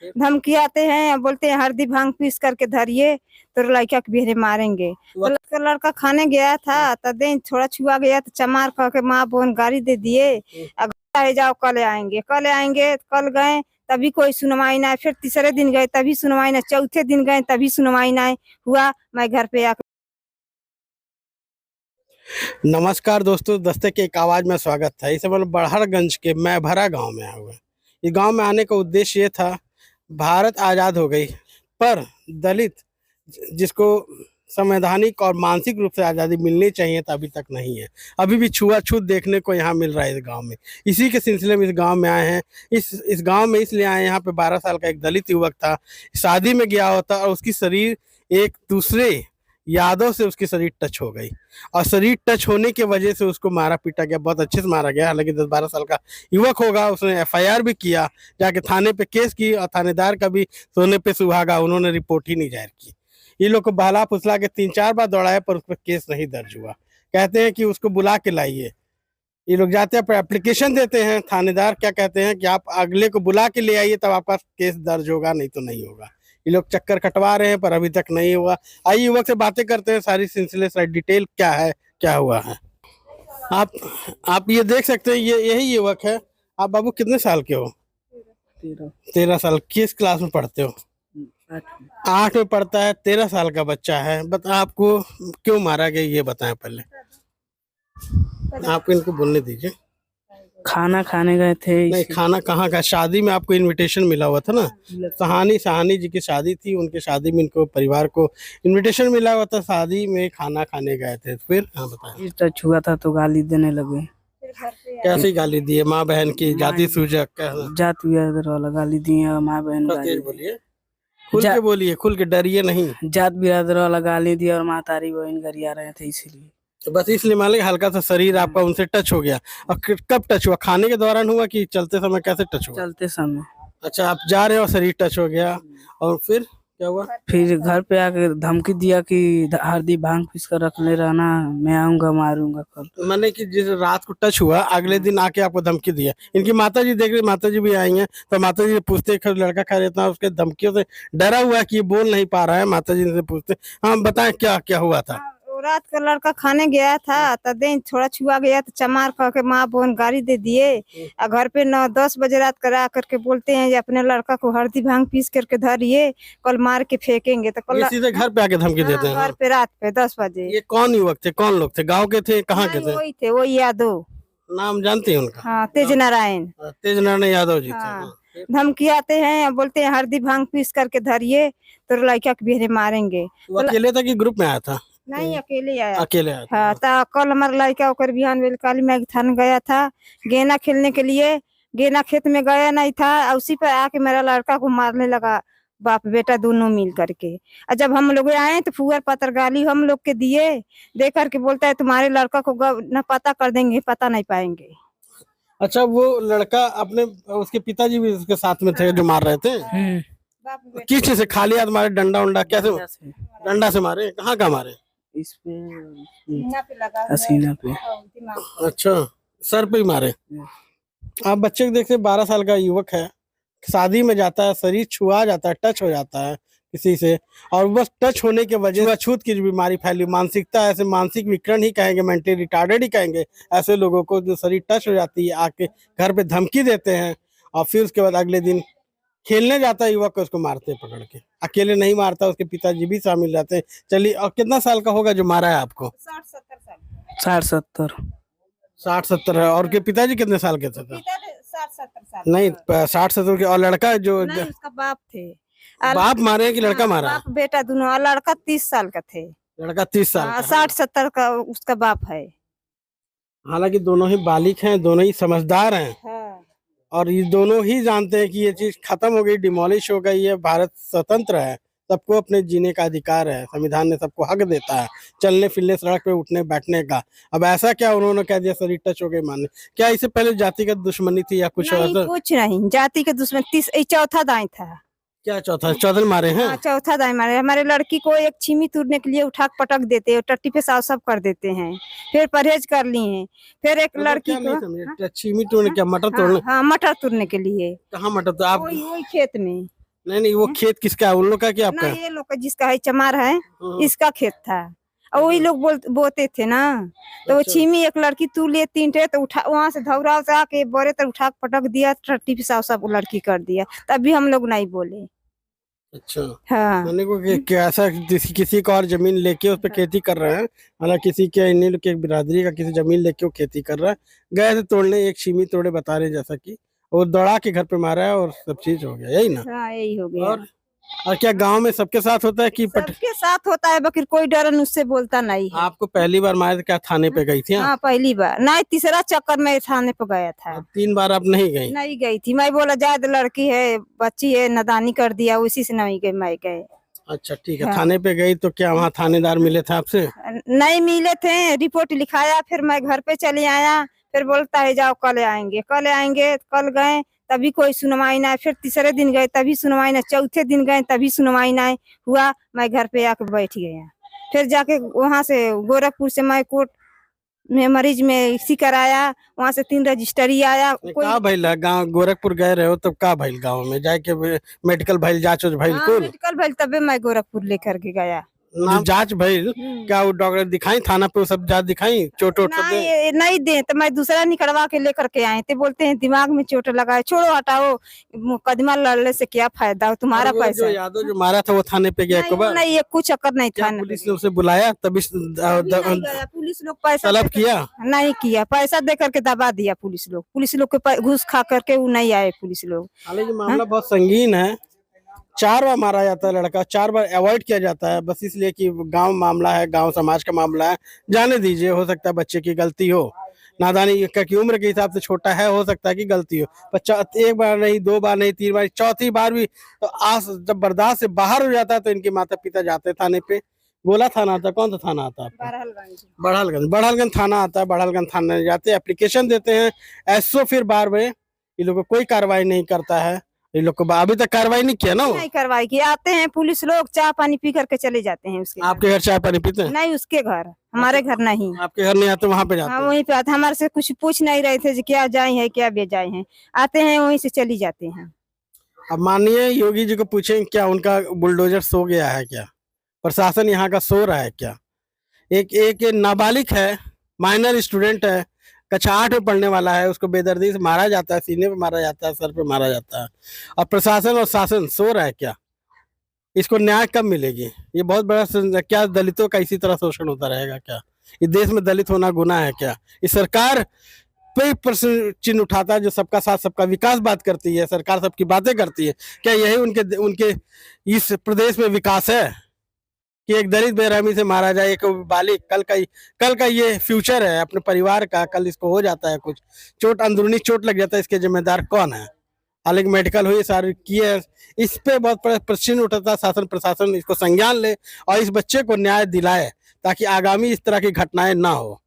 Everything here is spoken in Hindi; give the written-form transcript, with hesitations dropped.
धमकी आते हैं, बोलते हैं हल्दी भांग पीस करके धरिए तो लड़का के बेहरे मारेंगे। तो लड़का खाने गया था तो दिन थोड़ा छुआ गया तो चमार कह के माँ बहन गाड़ी दे दिए, जाओ कल आएंगे, कल आएंगे। कल गए तभी कोई सुनवाई ना, फिर तीसरे दिन गए तभी सुनवाई ना, चौथे दिन गए तभी सुनवाई ना हुआ। मैं घर पे आकर नमस्कार दोस्तों, दस्तक की एक आवाज़ में स्वागत था। इसे मतलब बड़हरगंज के मैं भरा गांव में आया हुआ। इस गांव में आने का उद्देश्य ये था, भारत आज़ाद हो गई पर दलित जिसको संवैधानिक और मानसिक रूप से आज़ादी मिलनी चाहिए था, अभी तक नहीं है। अभी भी छुआछूत देखने को यहाँ मिल रहा है इस गांव में। इसी के सिलसिले में इस गांव में आए हैं। इस गांव में इसलिए आए हैं, यहाँ पे 12 साल का एक दलित युवक था, शादी में गया होता और उसकी शरीर एक दूसरे यादों से उसकी शरीर टच हो गई और शरीर टच होने की वजह से उसको मारा पीटा गया, बहुत अच्छे से मारा गया। हालांकि 10-12 साल का युवक होगा, उसने एफआईआर भी किया, जाके थाने पे केस की और थानेदार का भी सोने पे सुहागा, उन्होंने रिपोर्ट ही नहीं जाहिर की। ये लोग को बहला फुसला के 3-4 बार दौड़ाया पर उस पर केस नहीं दर्ज हुआ। कहते हैं कि उसको बुला के लाइए। ये लोग जाते हैं, एप्लीकेशन देते हैं, थानेदार क्या कहते हैं कि आप अगले को बुला के ले आइए तब आपका केस दर्ज होगा, नहीं तो नहीं होगा। ये लोग चक्कर कटवा रहे हैं पर अभी तक नहीं हुआ। आइए युवक से बातें करते हैं, सारी सिलसिले सारी डिटेल क्या है, क्या हुआ है। आप ये देख सकते हैं, ये यही युवक है। आप बाबू कितने साल के हो? 13 साल। किस क्लास में पढ़ते हो? 8 में पढ़ता है। 13 साल का बच्चा है। बता, आपको क्यों मारा गया ये बताएं पहले। आप इनको बोलने दीजिए। खाना खाने गए थे। नहीं, खाना कहाँ का? शादी में आपको इनविटेशन मिला हुआ था ना, सहानी जी की शादी थी, उनके शादी में इनको परिवार को इनविटेशन मिला हुआ था, शादी में खाना खाने गए थे। फिर हाँ बताएं। टच हुआ था तो गाली देने लगे। कैसी गाली दिए? माँ बहन की जाति सूचक जात बिरादर वाला गाली दिए। माँ बहन बोलिए, खुल के बोलिए, खुल के डरिए नहीं। जात बिरादर वाला गाली दिया और मातारी बहन गरिया रहे थे, इसीलिए तो बस इसलिए मान लिया हल्का सा शरीर आपका उनसे टच हो गया। और कब टच हुआ? खाने के दौरान हुआ कि चलते समय? कैसे टच हुआ? चलते समय। अच्छा, आप जा रहे हो, शरीर टच हो गया और फिर क्या हुआ? फिर घर पे आके धमकी दिया कि हल्दी भांग पीस कर रख ले रहना, मैं आऊंगा मारूंगा कल। मैंने कि जिस रात को टच हुआ अगले दिन आके आपको धमकी दिया। इनकी माता जी देख रही, माता जी भी आई हैं, तो माता जी पूछते लड़का खा रहता है, उसके धमकियों से डरा हुआ है कि ये बोल नहीं पा रहा है। माता जी से पूछते, हाँ बताएं क्या क्या हुआ था। रात का लड़का खाने गया था तो दिन थोड़ा छुआ गया तो चमार कह के माँ बहन गाड़ी दे दिए। और घर पे 9-10 बजे रात करा करके बोलते हैं अपने लड़का को हल्दी भांग पीस करके धरिए, कल मार के फेंकेंगे। तो कल सीधे घर पे आके धमकी देते हैं? घर पे रात पे 10 बजे। ये कौन युवक थे, कौन लोग थे, गाँव के थे, कहाँ के थे? वही थे, वही यादव। नाम जानते हैं उनका? हाँ, तेज नारायण। तेज नारायण यादव जी थे। धमकी आते हैं, बोलते हैं हल्दी भांग पीस करके धरिए तो लड़का के बेहरे मारेंगे। वो अकेले था कि ग्रुप में आया था? नहीं, अकेले आया। अकेले आया था। हाँ, तो कल हमारा लड़का ओकर बिहान वेल काली मैग थान गया था गेना खेलने के लिए। गेना खेत में गया नहीं था, उसी पे आके मेरा लड़का को मारने लगा, बाप बेटा दोनों मिल करके। और जब हम लोग आए तो फुअर पतर गाली हम लोग के दिए, दे करके बोलता है तुम्हारे लड़का को न पता कर देंगे, पता नहीं पाएंगे। अच्छा, वो लड़का अपने उसके पिताजी भी उसके साथ में थे जो मार रहे थे? किस चीज से? खाली हाथ मारे? डंडा उंडा कैसे? डंडा से मारे? कहाँ का मारे? इस पे सीना पे। अच्छा, सर पे ही मारे। आप बच्चे को देखते, 12 साल का युवक है, शादी में जाता है, शरीर छुआ जाता है, टच हो जाता है किसी से, और बस टच होने के वजह से छूत की बीमारी फैली। मानसिकता, ऐसे मानसिक विकर्ण ही कहेंगे, मेंटली रिटार्डेड ही कहेंगे ऐसे लोगों को, जो शरीर टच हो जाती है, आके घर पे धमकी देते हैं और फिर उसके बाद अगले दिन खेलने जाता है युवक को, उसको मारते हैं पकड़ के। अकेले नहीं मारता, उसके पिताजी भी शामिल रहते हैं। चलिए, और कितना साल का होगा जो मारा है आपको? 60-70 साल। 60-70। 60-70 है। और के पिताजी कितने साल के थे? 60-70 साल। नहीं, 60-70 के। और लड़का जो उसका बाप थे। बाप मारे हैं कि लड़का मारा है? बाप बेटा दोनों। और लड़का 30 साल का थे। लड़का 30 साल का। 60-70 का उसका बाप है। हालांकि दोनों ही बालिक हैं, दोनों ही समझदार हैं। हाँ। और ये दोनों ही जानते हैं कि ये चीज खत्म हो गई, डिमोलिश हो गई है, भारत स्वतंत्र है, सबको अपने जीने का अधिकार है, संविधान ने सबको हक देता है चलने फिरने, सड़क पे उठने बैठने का। अब ऐसा क्या उन्होंने कह दिया शरीर टच हो गए मानने? क्या इससे पहले जातिगत दुश्मनी थी या कुछ? नहीं, कुछ नहीं, जाति के दुश्मन। चौथा दाई था। क्या चौथा मारे हैं? चौथा दाई मारे। हमारे लड़की को एक छीमी तोड़ने के लिए उठा पटक देते, टट्टी पे साव सब कर देते हैं, फिर परहेज कर ली है। फिर एक लड़की को छीमी तोड़ने क्या? मटर तोड़ने? हाँ, मटर तोड़ने के लिए। कहाँ मटर? तो आप वही खेत में। नहीं नहीं, वो खेत किसका है, उन लोग का कि आपका? ना ये लोग का जिसका है चमार है हम्म, इसका खेत था और वही लोग बोते थे ना। तो वो अच्छा। छीमी एक लड़की तू ले 3 ठे तो उठा वहां से धौरा से आके बोरे तर उठा के पटक दिया, टट्टी पिसाव सब लड़की कर दिया, तभी हम लोग नहीं बोले। अच्छा, हाँ मैंने को कि ऐसा किसी का और जमीन लेके उस पर खेती कर रहे हैं, हालांकि किसी के इन्हीं लोग के बिरादरी का किसी जमीन लेके वो खेती कर रहा है, गए थे तोड़ने, एक छीमी तोड़े बता रहे जैसा कि वो दौड़ा के घर पे मारा है और सब चीज हो गया, यही ना? हाँ यही हो गया। और क्या गांव में सबके साथ होता है कि सबके साथ होता है बकिर कोई डरन उससे बोलता नहीं है। आपको पहली बार मारे थे क्या थाने पे गई थी आप? हाँ पहली बार नहीं, तीसरा चक्कर में थाने पे गया था। और 3 बार आप नहीं गई? नहीं गई थी, मैं बोला जायद लड़की है बच्ची है नादानी कर दिया, उसी से नहीं गई, मैं गए। अच्छा ठीक है, हाँ। थाने पे गई तो क्या वहाँ थानेदार मिले थे आपसे? नहीं मिले थे, रिपोर्ट लिखाया, फिर मैं घर पे चले आया, फिर बोलता है जाओ कल आएंगे, कल आएंगे, कल गए तभी कोई सुनवाई ना, फिर तीसरे दिन गए तभी सुनवाई ना, चौथे दिन गए तभी सुनवाई ना हुआ। मैं घर पे आके बैठ गया, फिर जाके वहां से गोरखपुर से मैं कोर्ट में मरीज में इसी कराया, वहां से 3 रजिस्ट्री आया। कोई का भइल गाँव गोरखपुर गए रहे हो तब का भइल गाँव में जाके मेडिकल भइल, जांच उच भइल हाँ, कुल? मेडिकल भइल तबे मैं गोरखपुर लेकर के गया। जो जांच भइल क्या वो डॉक्टर दिखाई थाना पे, वो सब जांच दिखाई, चोट वोट सब दे? नहीं दे तो मैं दूसरा निकलवा के लेकर के आए थे, बोलते हैं दिमाग में चोट लगा है, छोड़ो हटाओ, मुकदमा लड़ने से क्या फायदा, तुम्हारा और वो पैसा जो है। यादव जो मारा था वो थाने पे गया एक बार? नहीं ये कुछ चक्कर नहीं क्या था ना, पुलिस ने उसे बुलाया तभी नहीं गया। पुलिस लोग पैसा तलब देकर- किया? नहीं किया, पैसा दे करके दबा दिया पुलिस लोग के घूस खा करके वो नहीं आए पुलिस लोग। हालांकि मामला बहुत संगीन है, 4 बार मारा जाता है लड़का, 4 बार अवॉइड किया जाता है बस इसलिए कि गांव मामला है, गांव समाज का मामला है, जाने दीजिए, हो सकता है बच्चे की गलती हो, नादानी की उम्र के हिसाब से छोटा है, हो सकता है कि गलती हो, पर 1 बार नहीं, 2 बार नहीं, 3 बार, चौथी बार भी तो आस जब बर्दाश्त से बाहर हो जाता है तो इनके माता पिता जाते हैं थाने पे। गोला थाना आता है, कौन सा थाना आता है आपका? बढ़ालगंज थाना आता है, बढ़ालगंज थाने जाते हैं, एप्लीकेशन देते हैं, एसओ फिर बार में ये लोग को कोई कार्रवाई नहीं करता है, ये लोग को अभी तक कार्रवाई नहीं किया ना वो? नहीं कार्रवाई की, आते हैं पुलिस लोग चाय पानी पी करके चले जाते हैं उसके आपके घर चाय पानी पीते हैं? नहीं उसके घर, हमारे घर नहीं। आपके घर नहीं आते, वहाँ पे जाते हाँ हैं? वहीं पे आते, हमारे से कुछ पूछ नहीं रहे थे कि क्या जाए हैं क्या बेजाए हैं, आते हैं वहीं से चली जाते हैं। अब माननीय योगी जी को पूछें क्या उनका बुलडोजर सो गया है क्या, प्रशासन यहाँ का सो रहा है क्या? एक एक नाबालिग है, माइनर स्टूडेंट है, कक्षा 8 में पढ़ने वाला है, उसको बेदर्दी से मारा जाता है, सीने पे मारा जाता है, सर पे मारा जाता है, और प्रशासन और शासन सो रहा है क्या? इसको न्याय कब मिलेगी? ये बहुत बड़ा क्या दलितों का इसी तरह शोषण होता रहेगा क्या? इस देश में दलित होना गुनाह है क्या? इस सरकार पे प्रश्न चिन्ह उठाता है जो सबका साथ सबका विकास बात करती है, सरकार सबकी बातें करती है, क्या यही उनके उनके इस प्रदेश में विकास है कि एक दलित बेरहमी से मारा जाए, एक बालिग, कल का ये फ्यूचर है अपने परिवार का, कल इसको हो जाता है कुछ चोट, अंदरूनी चोट लग जाता है, इसके जिम्मेदार कौन है? हालांकि मेडिकल हुई सारी की है, इस पे बहुत बड़ा प्रश्न उठाता है, शासन प्रशासन इसको संज्ञान ले और इस बच्चे को न्याय दिलाए ताकि आगामी इस तरह की घटनाएं ना हो।